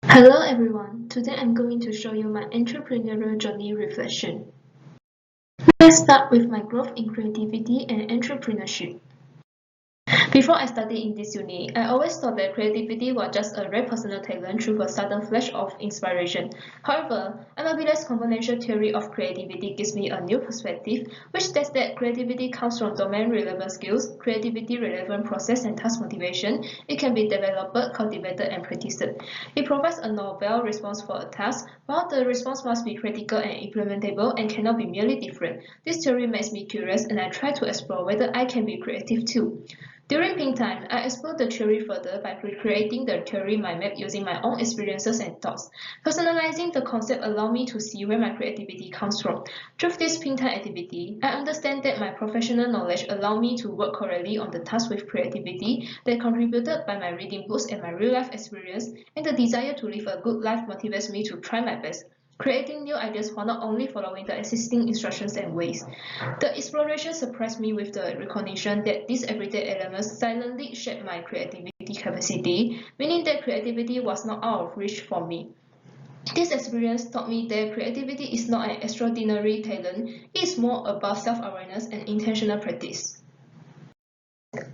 Hello everyone, today I'm going to show you my entrepreneurial journey reflection. Let's start with my growth in creativity and entrepreneurship. Before I studied in this uni, I always thought that creativity was just a rare personal talent through a sudden flash of inspiration. However, MLB's conventional theory of creativity gives me a new perspective, which states that creativity comes from domain-relevant skills, creativity-relevant process and task motivation. It can be developed, cultivated, and practiced. It provides a novel response for a task, while the response must be critical and implementable and cannot be merely different. This theory makes me curious and I try to explore whether I can be creative too. During Pink Time, I explored the theory further by recreating the theory mind map using my own experiences and thoughts. Personalizing the concept allowed me to see where my creativity comes from. Through this Pink Time activity, I understand that my professional knowledge allowed me to work correctly on the task with creativity that contributed by my reading books and my real-life experience, and the desire to live a good life motivates me to try my best, creating new ideas while not only following the existing instructions and ways. The exploration surprised me with the recognition that these everyday elements silently shaped my creativity capacity, meaning that creativity was not out of reach for me. This experience taught me that creativity is not an extraordinary talent, it is more about self-awareness and intentional practice.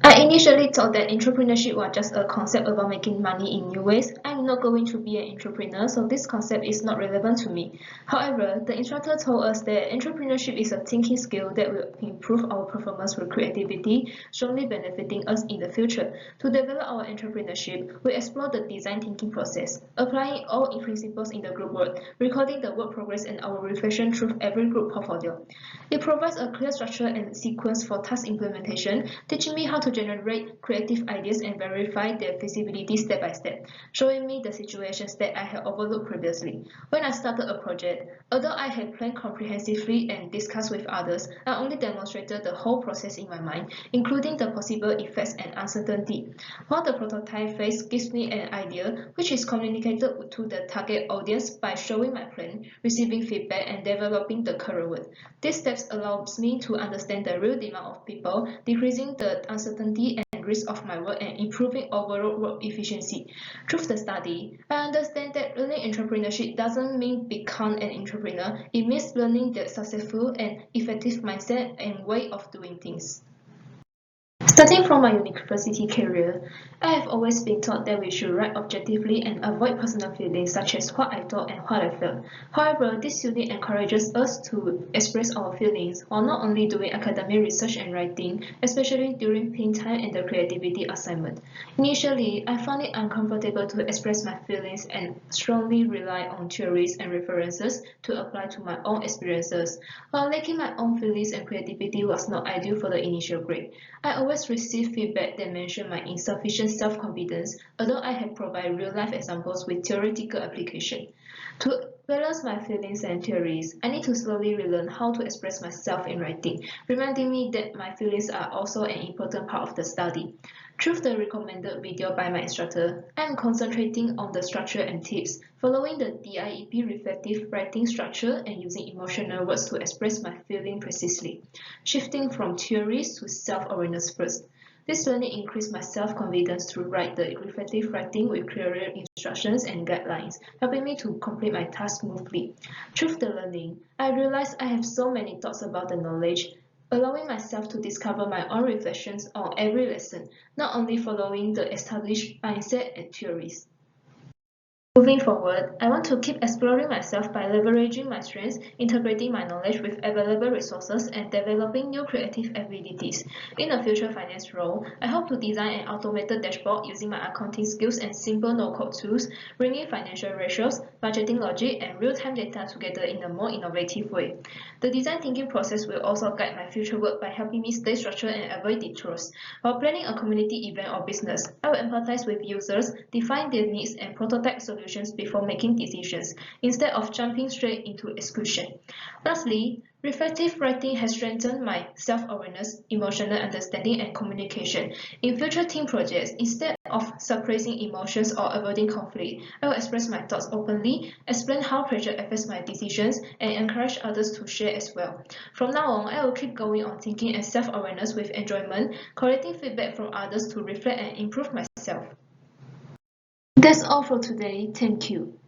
I initially thought that entrepreneurship was just a concept about making money in new ways. I'm not going to be an entrepreneur, so this concept is not relevant to me. However, the instructor told us that entrepreneurship is a thinking skill that will improve our performance with creativity, strongly benefiting us in the future. To develop our entrepreneurship, we explore the design thinking process, applying all principles in the group work, recording the work progress and our reflection through every group portfolio. It provides a clear structure and sequence for task implementation, teaching me how to generate creative ideas and verify their feasibility step by step, showing me the situations that I had overlooked previously. When I started a project, although I had planned comprehensively and discussed with others, I only demonstrated the whole process in my mind, including the possible effects and uncertainty. While the prototype phase gives me an idea, which is communicated to the target audience by showing my plan, receiving feedback, and developing the current work. These steps allows me to understand the real demand of people, decreasing the uncertainty and risk of my work and improving overall work efficiency. Through the study, I understand that learning entrepreneurship doesn't mean become an entrepreneur, it means learning the successful and effective mindset and way of doing things. Starting from my university career, I have always been taught that we should write objectively and avoid personal feelings such as what I thought and what I felt. However, this unit encourages us to express our feelings while not only doing academic research and writing, especially during pain time and the creativity assignment. Initially, I found it uncomfortable to express my feelings and strongly rely on theories and references to apply to my own experiences. While lacking my own feelings and creativity was not ideal for the initial grade, I always received feedback that mentioned my insufficient self-confidence, although I had provided real-life examples with theoretical application. To balance my feelings and theories, I need to slowly relearn how to express myself in writing, reminding me that my feelings are also an important part of the study. Through the recommended video by my instructor, I am concentrating on the structure and tips, following the DIEP reflective writing structure and using emotional words to express my feeling precisely, shifting from theories to self-awareness first. This learning increased my self-confidence to write the reflective writing with clearer instructions and guidelines, helping me to complete my task smoothly. Through the learning, I realized I have so many thoughts about the knowledge, allowing myself to discover my own reflections on every lesson, not only following the established mindset and theories. Moving forward, I want to keep exploring myself by leveraging my strengths, integrating my knowledge with available resources, and developing new creative abilities. In a future finance role, I hope to design an automated dashboard using my accounting skills and simple no-code tools, bringing financial ratios, budgeting logic, and real-time data together in a more innovative way. The design thinking process will also guide my future work by helping me stay structured and avoid detours. While planning a community event or business, I will empathize with users, define their needs, and prototype solutions before making decisions, instead of jumping straight into execution. Lastly, reflective writing has strengthened my self-awareness, emotional understanding, and communication. In future team projects, instead of suppressing emotions or avoiding conflict, I will express my thoughts openly, explain how pressure affects my decisions, and encourage others to share as well. From now on, I will keep going on thinking and self-awareness with enjoyment, collecting feedback from others to reflect and improve myself. That's all for today. Thank you.